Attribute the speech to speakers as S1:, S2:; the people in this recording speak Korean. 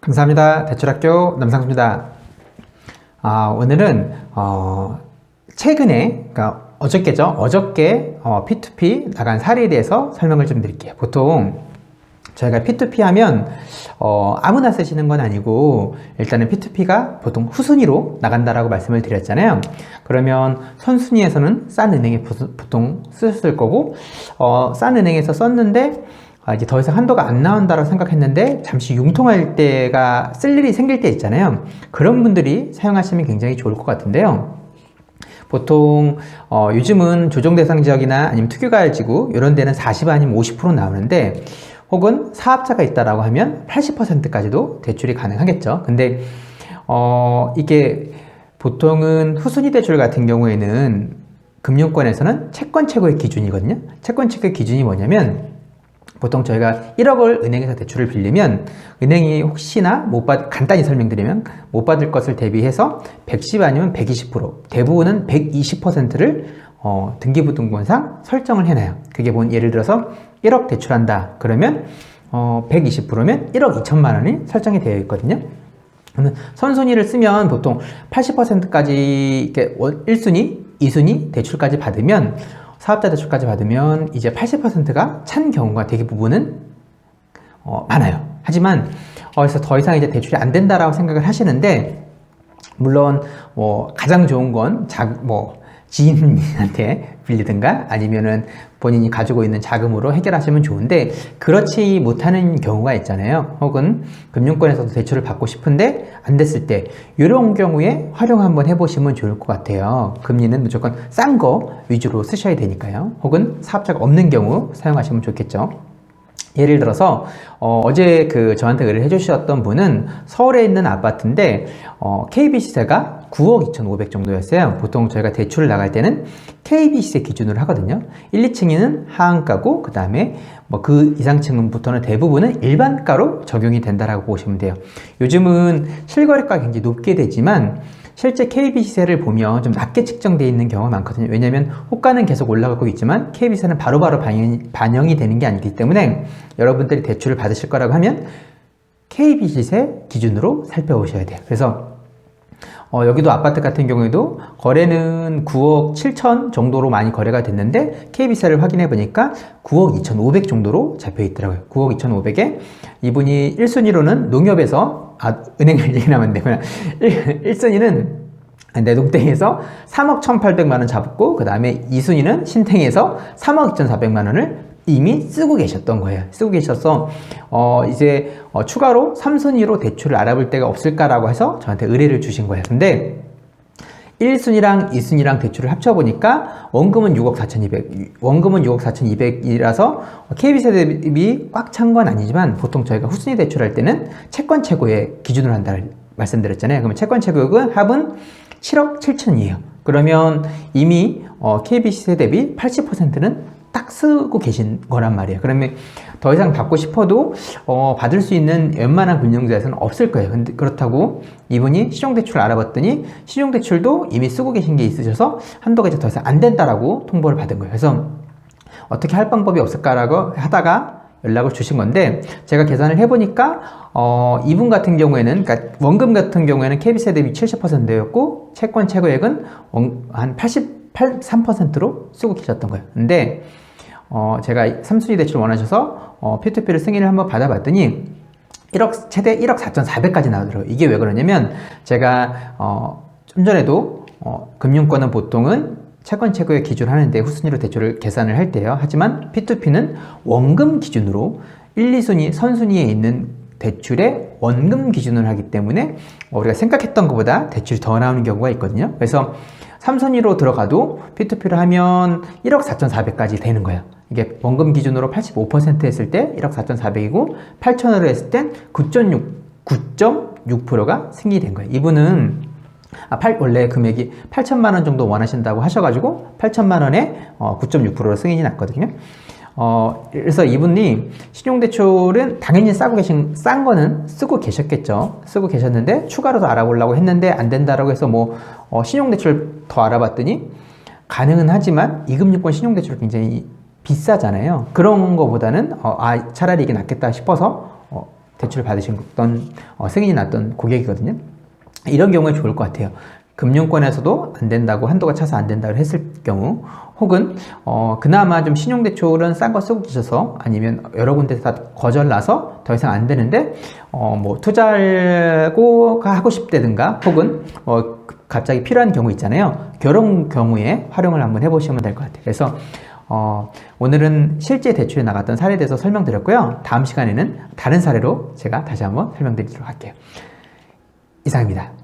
S1: 감사합니다. 대출학교 남상수입니다. 오늘은 최근에, 그러니까 어저께죠. 어저께 P2P 나간 사례에 대해서 설명을 좀 드릴게요. 보통 저희가 P2P 하면 아무나 쓰시는 건 아니고, 일단은 P2P가 보통 후순위로 나간다라고 말씀을 드렸잖아요. 그러면 선순위에서는 싼 은행에 보통 쓰셨을 거고, 싼 은행에서 썼는데 이제 더 이상 한도가 안 나온다고 생각했는데 잠시 융통할 때가 쓸 일이 생길 때 있잖아요. 그런 분들이 사용하시면 굉장히 좋을 것 같은데요. 보통 요즘은 조정 대상 지역이나 아니면 특유가열지구 이런 데는 40 아니면 50% 나오는데, 혹은 사업자가 있다라고 하면 80%까지도 대출이 가능하겠죠. 근데 이게 보통은 후순위 대출 같은 경우에는 금융권에서는 채권 최고의 기준이거든요. 채권 최고의 기준이 뭐냐면, 보통 저희가 1억을 은행에서 대출을 빌리면 은행이 혹시나 간단히 설명드리면 못 받을 것을 대비해서 110 아니면 120%, 대부분은 120%를 등기부등본상 설정을 해놔요. 그게 예를 들어서 1억 대출한다 그러면 120%면 1억 2천만 원이 설정이 되어 있거든요. 그러면 선순위를 쓰면 보통 80%까지 1순위, 2순위 대출까지 받으면, 사업자 대출까지 받으면 이제 80%가 찬 경우가 대부분은 많아요. 하지만 그래서 더 이상 이제 대출이 안 된다라고 생각을 하시는데, 물론 가장 좋은 건 지인한테 빌리든가 아니면은 본인이 가지고 있는 자금으로 해결하시면 좋은데, 그렇지 못하는 경우가 있잖아요. 혹은 금융권에서도 대출을 받고 싶은데 안 됐을 때, 이런 경우에 활용 한번 해보시면 좋을 것 같아요. 금리는 무조건 싼 거 위주로 쓰셔야 되니까요. 혹은 사업자가 없는 경우 사용하시면 좋겠죠. 예를 들어서 어제 저한테 의뢰를 해주셨던 분은 서울에 있는 아파트인데 KB 시세가 9억 2,500 정도였어요. 보통 저희가 대출을 나갈 때는 KB 시세 기준으로 하거든요. 1, 2층에는 하한가고, 그 다음에 그 이상층부터는 대부분은 일반가로 적용이 된다라고 보시면 돼요. 요즘은 실거래가가 굉장히 높게 되지만 실제 KB 시세를 보면 좀 낮게 측정되어 있는 경우가 많거든요. 왜냐하면 호가는 계속 올라가고 있지만 KB 시세는 바로바로 반영이 되는 게 아니기 때문에, 여러분들이 대출을 받으실 거라고 하면 KB 시세 기준으로 살펴보셔야 돼요. 그래서 여기도 아파트 같은 경우에도 거래는 9억 7천 정도로 많이 거래가 됐는데, KB세를 확인해 보니까 9억 2,500 정도로 잡혀 있더라고요. 9억 2,500에 이분이 1순위로는 농협에서, 은행을 얘기하면 안 되구나. 1순위는 내동땡에서 3억 1,800만 원 잡고, 그 다음에 2순위는 신탱에서 3억 2,400만 원을 이미 쓰고 계셨던 거예요. 쓰고 계셔서 이제 추가로 3순위로 대출을 알아볼 데가 없을까라고 해서 저한테 의뢰를 주신 거예요. 근데 1순위랑 2순위랑 대출을 합쳐보니까 원금은 6억 4,200, 원금은 6억 4,200이라서 KB세 대비 꽉 찬 건 아니지만, 보통 저희가 후순위 대출할 때는 채권 최고의 기준으로 한다고 말씀드렸잖아요. 그러면 채권 최고액은 합은 7억 7천이에요. 그러면 이미 KB세 대비 80%는 딱 쓰고 계신 거란 말이에요. 그러면 더 이상 받고 싶어도 받을 수 있는 웬만한 금융자에서는 없을 거예요. 근데 그렇다고 이분이 신용대출을 알아봤더니 신용대출도 이미 쓰고 계신 게 있으셔서 한도가 이제 더 이상 안 된다라고 통보를 받은 거예요. 그래서 어떻게 할 방법이 없을까라고 하다가 연락을 주신 건데, 제가 계산을 해보니까 이분 같은 경우에는, 그러니까 원금 같은 경우에는 KB세 대비 70%였고 채권 최고액은 한 83%로 쓰고 계셨던 거예요. 근데 제가 3순위 대출 원하셔서 P2P를 승인을 한번 받아봤더니 최대 1억 4,400까지 나오더라고요. 이게 왜 그러냐면, 제가 좀 전에도 금융권은 보통은 채권 최고의 기준을 하는데 후순위로 대출을 계산을 할 때요. 하지만 P2P는 원금 기준으로 1, 2순위 선순위에 있는 대출의 원금 기준을 하기 때문에 우리가 생각했던 것보다 대출이 더 나오는 경우가 있거든요. 그래서 3순위로 들어가도 P2P를 하면 1억 4,400까지 되는 거예요. 이게 원금 기준으로 85% 했을 때 1억 4,400이고 8천으로 했을 땐 9.6%가 승인이 된 거예요. 이분은 원래 금액이 8천만 원 정도 원하신다고 하셔가지고 8천만 원에 9.6%로 승인이 났거든요. 그래서 이분이 신용대출은 당연히 싼 거는 쓰고 계셨겠죠. 쓰고 계셨는데 추가로 더 알아보려고 했는데 안 된다라고 해서 신용대출 더 알아봤더니 가능은 하지만 이금융권 신용대출은 굉장히 비싸잖아요. 그런 거보다는 차라리 이게 낫겠다 싶어서 대출을 받으셨던 승인이 났던 고객이거든요. 이런 경우에 좋을 것 같아요. 금융권에서도 안 된다고, 한도가 차서 안 된다고 했을 경우, 혹은 그나마 좀 신용대출은 싼 거 쓰고 계셔서, 아니면 여러 군데서 다 거절나서 더 이상 안 되는데 뭐 투자를 하고 싶다든가, 혹은 갑자기 필요한 경우 있잖아요. 그런 경우에 활용을 한번 해보시면 될 것 같아요. 그래서 오늘은 실제 대출에 나갔던 사례에 대해서 설명드렸고요. 다음 시간에는 다른 사례로 제가 다시 한번 설명드리도록 할게요. 이상입니다.